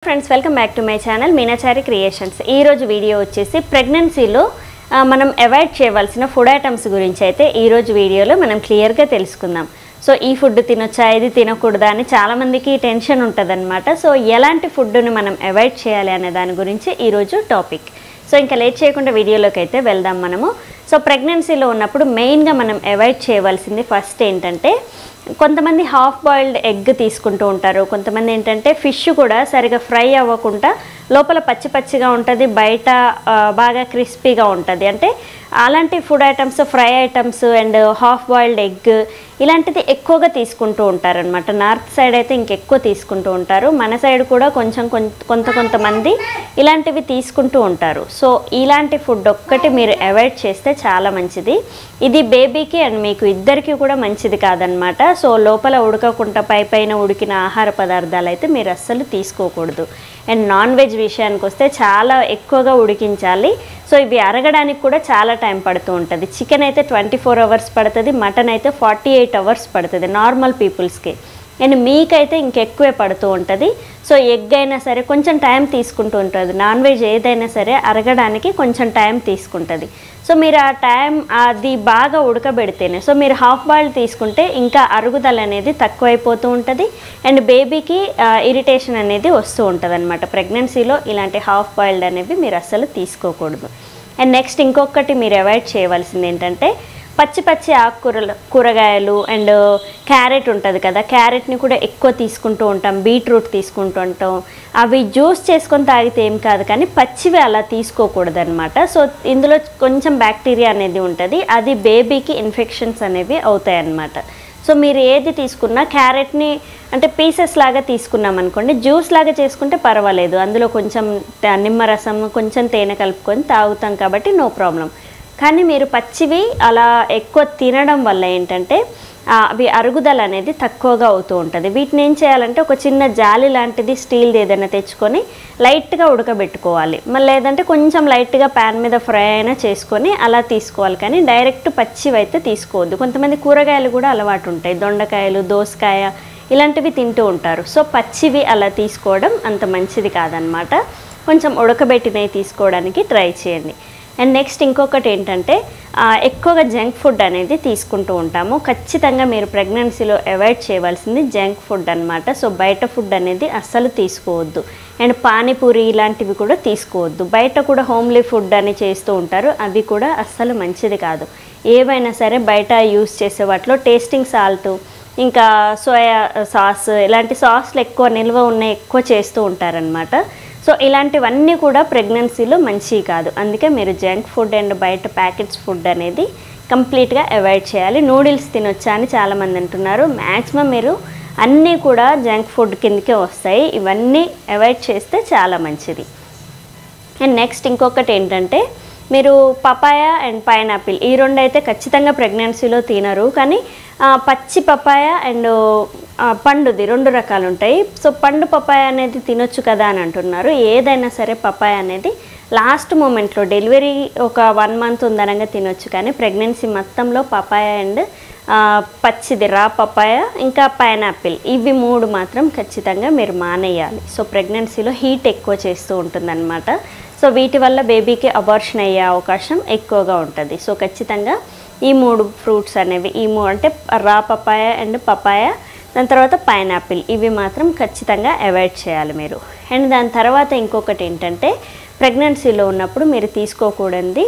Friends welcome back to my channel Meenachari creations. ఈరోజు video వచ్చేసి ప్రెగ్నెన్సీలో మనం అవాయిడ్ చేయవలసిన ఫుడ్ ఐటమ్స్ గురించి అయితే ఈరోజు వీడియోలో మనం క్లియర్గా తెలుసుకుందాం. సో ఈ ఫుడ్ తినొచ్చా, ఇది తినకూడదా అని చాలామందికి టెన్షన్ ఉంటుందన్నమాట. సో ఎలాంటి ఫుడ్ని మనం అవాయిడ్ చేయాలి అనే దాని గురించి ఈరోజు టాపిక్. సో ఇంకా లేట్ చేయకుండా వీడియోలోకి అయితే వెళ్దాం మనము. సో ప్రెగ్నెన్సీలో ఉన్నప్పుడు మెయిన్గా మనం అవాయిడ్ చేయవలసింది ఫస్ట్ ఏంటంటే, కొంతమంది హాఫ్ బాయిల్డ్ ఎగ్ తీసుకుంటూ ఉంటారు. కొంతమంది ఏంటంటే ఫిష్ కూడా సరిగా ఫ్రై అవ్వకుండా లోపల పచ్చి పచ్చిగా ఉంటుంది, బయట బాగా క్రిస్పీగా ఉంటుంది. అంటే అలాంటి food items, fry items and half boiled egg ఇలాంటిది ఎక్కువగా తీసుకుంటూ ఉంటారనమాట. నార్త్ సైడ్ అయితే ఇంకెక్కువ తీసుకుంటూ ఉంటారు. మన సైడ్ కూడా కొంతమంది ఇలాంటివి తీసుకుంటూ ఉంటారు. సో ఇలాంటి ఫుడ్ ఒక్కటి మీరు అవాయిడ్ చేస్తే చాలా మంచిది. ఇది బేబీకి అండ్ మీకు ఇద్దరికి కూడా మంచిది కాదనమాట. సో లోపల ఉడకకుండా పైన ఉడికిన ఆహార పదార్థాలు అయితే మీరు అస్సలు తీసుకోకూడదు. అండ్ నాన్ వెజ్ విషయానికి వస్తే చాలా ఎక్కువగా ఉడికించాలి. సో ఇవి అరగడానికి కూడా చాలా టైం పడుతూ ఉంటుంది. చికెన్ అయితే 24 అవర్స్ పడుతుంది, మటన్ అయితే 48 అవర్స్ పడుతుంది నార్మల్ పీపుల్స్కి. అండ్ మీకైతే ఇంకెక్కువే పడుతూ ఉంటుంది. సో ఎగ్ అయినా సరే కొంచెం టైం తీసుకుంటూ ఉంటుంది. నాన్ వెజ్ ఏదైనా సరే అరగడానికి కొంచెం టైం తీసుకుంటుంది. సో మీరు ఆ టైం అది బాగా ఉడకబెడితేనే, సో మీరు హాఫ్ బాయిల్డ్ తీసుకుంటే ఇంకా అరుగుదల అనేది తక్కువైపోతూ ఉంటుంది అండ్ బేబీకి ఇరిటేషన్ అనేది వస్తూ ఉంటుంది అనమాట. ప్రెగ్నెన్సీలో ఇలాంటి హాఫ్ బాయిల్డ్ అనేవి మీరు అస్సలు తీసుకోకూడదు. అండ్ నెక్స్ట్ ఇంకొకటి మీరు అవాయిడ్ చేయవలసింది ఏంటంటే, పచ్చి కూరగాయలు అండ్ క్యారెట్ ఉంటుంది కదా, క్యారెట్ని కూడా ఎక్కువ తీసుకుంటూ ఉంటాం, బీట్రూట్ తీసుకుంటూ ఉంటాం. అవి జ్యూస్ చేసుకొని తాగితే ఏం కాదు, కానీ పచ్చివి అలా తీసుకోకూడదు అనమాట. సో ఇందులో కొంచెం బ్యాక్టీరియా అనేది ఉంటుంది, అది బేబీకి ఇన్ఫెక్షన్స్ అనేవి అవుతాయి అన్నమాట. సో మీరు ఏది తీసుకున్నా క్యారెట్ని అంటే పీసెస్ లాగా తీసుకున్నాం అనుకోండి, జ్యూస్ లాగా చేసుకుంటే పర్వాలేదు. అందులో కొంచెం నిమ్మరసం, కొంచెం తేనె కలుపుకొని తాగుతాం కాబట్టి నో ప్రాబ్లం. కానీ మీరు పచ్చివి అలా ఎక్కువ తినడం వల్ల ఏంటంటే అవి అరుగుదల అనేది తక్కువగా అవుతూ ఉంటుంది. వీటిని ఏం చేయాలంటే, ఒక చిన్న జాలి లాంటిది స్టీల్ది ఏదైనా తెచ్చుకొని లైట్గా ఉడకబెట్టుకోవాలి. మళ్ళీ లేదంటే కొంచెం లైట్గా ప్యాన్ మీద ఫ్రై అయినా చేసుకొని అలా తీసుకోవాలి, కానీ డైరెక్ట్ పచ్చివి అయితే తీసుకోవద్దు. కొంతమంది కూరగాయలు కూడా అలవాటు ఉంటాయి, దొండకాయలు, దోసకాయ ఇలాంటివి తింటూ ఉంటారు. సో పచ్చివి అలా తీసుకోవడం అంత మంచిది కాదనమాట. కొంచెం ఉడకబెట్టినవి తీసుకోవడానికి ట్రై చేయండి. అండ్ నెక్స్ట్ ఇంకొకటి ఏంటంటే, ఎక్కువగా జంక్ ఫుడ్ అనేది తీసుకుంటూ ఉంటాము. ఖచ్చితంగా మీరు ప్రెగ్నెన్సీలో అవాయిడ్ చేయవలసింది జంక్ ఫుడ్ అనమాట. సో బయట ఫుడ్ అనేది అస్సలు తీసుకోవద్దు. అండ్ పానీపూరి ఇలాంటివి కూడా తీసుకోవద్దు. బయట కూడా హోమ్లీ ఫుడ్ అని చేస్తూ ఉంటారు, అవి కూడా అస్సలు మంచిది కాదు. ఏవైనా సరే బయట యూస్ చేసే వాటిలో టేస్టింగ్ సాల్ట్, ఇంకా సోయా సాస్ ఇలాంటి సాస్లు ఎక్కువ నిల్వ ఉన్నాయి, ఎక్కువ చేస్తూ ఉంటారనమాట. సో ఇలాంటివన్నీ కూడా ప్రెగ్నెన్సీలో మంచివి కాదు. అందుకే మీరు జంక్ ఫుడ్ అండ్ బయట ప్యాకెట్స్ ఫుడ్ అనేది కంప్లీట్గా అవాయిడ్ చేయాలి. నూడిల్స్ తినొచ్చా అని చాలామంది అంటున్నారు. మ్యాక్సిమం మీరు అన్నీ కూడా జంక్ ఫుడ్ కిందకే వస్తాయి. ఇవన్నీ అవాయిడ్ చేస్తే చాలా మంచిది. అండ్ నెక్స్ట్ ఇంకొకటి ఏంటంటే, మీరు పపాయ అండ్ పైనాపిల్ ఈ రెండు అయితే ఖచ్చితంగా ప్రెగ్నెన్సీలో తినరు. కానీ పచ్చి పపాయ అండ్ పండుది 2 రకాలు ఉంటాయి. సో పండు పపాయ అనేది తినొచ్చు కదా అని అంటున్నారు. ఏదైనా సరే పపాయ అనేది లాస్ట్ మూమెంట్లో డెలివరీ ఒక 1 మంత్ ఉందనగా తినొచ్చు, కానీ ప్రెగ్నెన్సీ మొత్తంలో పపాయ అండ్ పచ్చిది రా పపాయ ఇంకా పైనాపిల్ ఇవి 3 మాత్రం ఖచ్చితంగా మీరు మానేయాలి. సో ప్రెగ్నెన్సీలో హీట్ ఎక్కువ చేస్తూ ఉంటుందన్నమాట. సో వీటి వల్ల బేబీకి అబార్షన్ అయ్యే అవకాశం ఎక్కువగా ఉంటుంది. సో ఖచ్చితంగా ఈ 3 ఫ్రూట్స్ అనేవి, ఈ 3 అంటే రా పపాయ అండ్ పపాయ, దాని తర్వాత పైనాపిల్, ఇవి మాత్రం ఖచ్చితంగా అవాయిడ్ చేయాలి మీరు. అండ్ దాని తర్వాత ఇంకొకటి ఏంటంటే, ప్రెగ్నెన్సీలో ఉన్నప్పుడు మీరు తీసుకోకూడనిది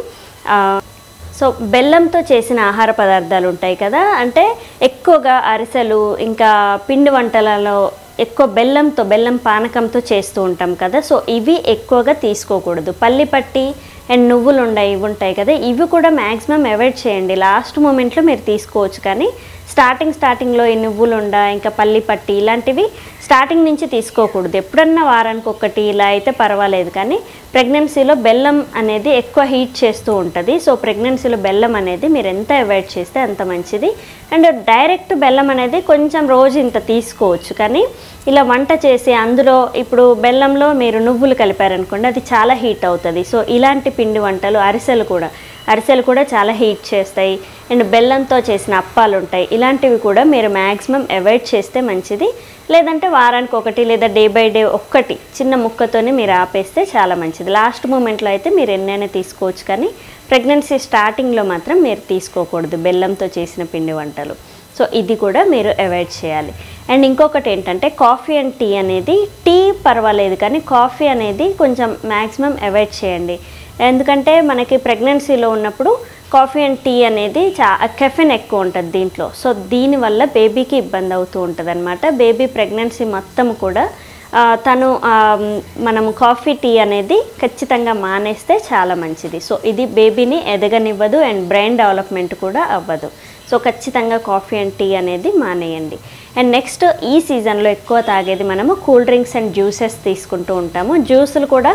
సో బెల్లంతో చేసిన ఆహార పదార్థాలు ఉంటాయి కదా, అంటే ఎక్కువగా అరిసెలు ఇంకా పిండి వంటలలో ఎక్కువ బెల్లం పానకంతో చేస్తూ ఉంటాం కదా. సో ఇవి ఎక్కువగా తీసుకోకూడదు. పల్లి పట్టి అండ్ నువ్వులు ఇవి ఉంటాయి కదా, ఇవి కూడా మ్యాక్సిమం అవాయిడ్ చేయండి. లాస్ట్ మూమెంట్లో మీరు తీసుకోవచ్చు, కానీ స్టార్టింగ్లో ఈ నువ్వులు ఇంకా పల్లి పట్టి ఇలాంటివి స్టార్టింగ్ నుంచి తీసుకోకూడదు. ఎప్పుడన్నా వారానికి ఒకటి ఇలా అయితే పర్వాలేదు, కానీ ప్రెగ్నెన్సీలో బెల్లం అనేది ఎక్కువ హీట్ చేస్తూ ఉంటుంది. సో ప్రెగ్నెన్సీలో బెల్లం అనేది మీరు ఎంత అవాయిడ్ చేస్తే అంత మంచిది. అండ్ డైరెక్ట్ బెల్లం అనేది కొంచెం రోజు ఇంత తీసుకోవచ్చు, కానీ ఇలా వంట చేసి అందులో ఇప్పుడు బెల్లంలో మీరు నువ్వులు కలిపారనుకోండి, అది చాలా హీట్ అవుతుంది. సో ఇలాంటి పిండి వంటలు, అరిసెలు కూడా చాలా హీట్ చేస్తాయి. అండ్ బెల్లంతో చేసిన అప్పాలు ఉంటాయి, ఇలాంటివి కూడా మీరు మ్యాక్సిమం అవాయిడ్ చేస్తే మంచిది. లేదంటే వారానికి ఒకటి లేదా డే బై డే ఒక్కటి చిన్న ముక్కతోనే మీరు ఆపేస్తే చాలా మంచిది. లాస్ట్ మూమెంట్లో అయితే మీరు ఎన్నైనా తీసుకోవచ్చు, కానీ ప్రెగ్నెన్సీ స్టార్టింగ్లో మాత్రం మీరు తీసుకోకూడదు బెల్లంతో చేసిన పిండి వంటలు. సో ఇది కూడా మీరు అవాయిడ్ చేయాలి. అండ్ ఇంకొకటి ఏంటంటే కాఫీ అండ్ టీ అనేది, టీ పర్వాలేదు కానీ కాఫీ అనేది కొంచెం మ్యాక్సిమం అవాయిడ్ చేయండి. ఎందుకంటే మనకి ప్రెగ్నెన్సీలో ఉన్నప్పుడు కాఫీ అండ్ టీ అనేది కెఫెన్ ఎక్కువ ఉంటుంది దీంట్లో. సో దీనివల్ల బేబీకి ఇబ్బంది అవుతూ ఉంటుంది అనమాట. బేబీ ప్రెగ్నెన్సీ మొత్తం కూడా మనము కాఫీ టీ అనేది ఖచ్చితంగా మానేస్తే చాలా మంచిది. సో ఇది బేబీని ఎదగనివ్వదు అండ్ బ్రెయిన్ డెవలప్మెంట్ కూడా అవ్వదు. సో ఖచ్చితంగా కాఫీ అండ్ టీ అనేది మానేయండి. అండ్ నెక్స్ట్ ఈ సీజన్లో ఎక్కువ తాగేది మనము కూల్ డ్రింక్స్ అండ్ జ్యూసెస్ తీసుకుంటూ ఉంటాము. జ్యూసులు కూడా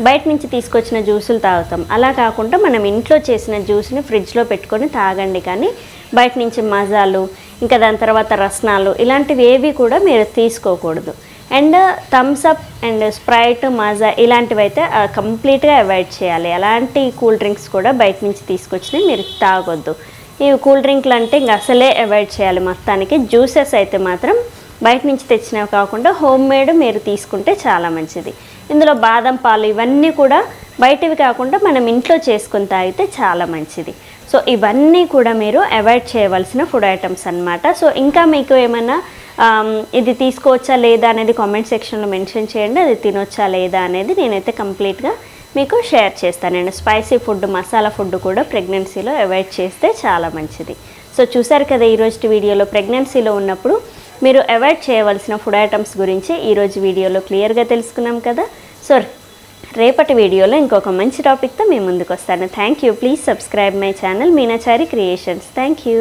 బయట నుంచి తీసుకొచ్చిన జ్యూసులు తాగుతాం. అలా కాకుండా మనం ఇంట్లో చేసిన జ్యూస్ని ఫ్రిడ్జ్లో పెట్టుకొని తాగండి, కానీ బయట నుంచి మజాలు, ఇంకా దాని తర్వాత రసనాలు, ఇలాంటివి ఏవి కూడా మీరు తీసుకోకూడదు. And Thums Up and Sprite, Maaza ఇలాంటివి అయితే కంప్లీట్గా అవాయిడ్ చేయాలి. అలాంటి కూల్ డ్రింక్స్ కూడా బయట నుంచి తీసుకొచ్చినవి మీరు తాగొద్దు. ఈ కూల్ డ్రింక్లు అంటే ఇంకా అసలే అవాయిడ్ చేయాలి మొత్తానికి. జ్యూసెస్ అయితే మాత్రం బయట నుంచి తెచ్చినవి కాకుండా హోమ్ మేడ్ మీరు తీసుకుంటే చాలా మంచిది. ఇందులో బాదం పాలు ఇవన్నీ కూడా బయటవి కాకుండా మనం ఇంట్లో చేసుకుని తాగితే చాలా మంచిది. సో ఇవన్నీ కూడా మీరు అవాయిడ్ చేయవలసిన ఫుడ్ ఐటమ్స్ అన్నమాట. సో ఇంకా మీకు ఏమైనా ఇది తీసుకోవచ్చా లేదా అనేది కామెంట్ సెక్షన్లో మెన్షన్ చేయండి. అది తినొచ్చా లేదా అనేది నేనైతే కంప్లీట్గా మీకు షేర్ చేస్తాను. And spicy food, masala food కూడా ప్రెగ్నెన్సీలో అవాయిడ్ చేస్తే చాలా మంచిది. సో చూసారు కదా ఈరోజు వీడియోలో ప్రెగ్నెన్సీలో ఉన్నప్పుడు మీరు అవాయిడ్ చేయవలసిన ఫుడ్ ఐటమ్స్ గురించి ఈరోజు వీడియోలో క్లియర్గా తెలుసుకున్నాం కదా. సో రేపటి వీడియోలో ఇంకొక మంచి టాపిక్తో మీ ముందుకు వస్తాను. Thank you. Please subscribe my channel Meenachari creations. Thank you.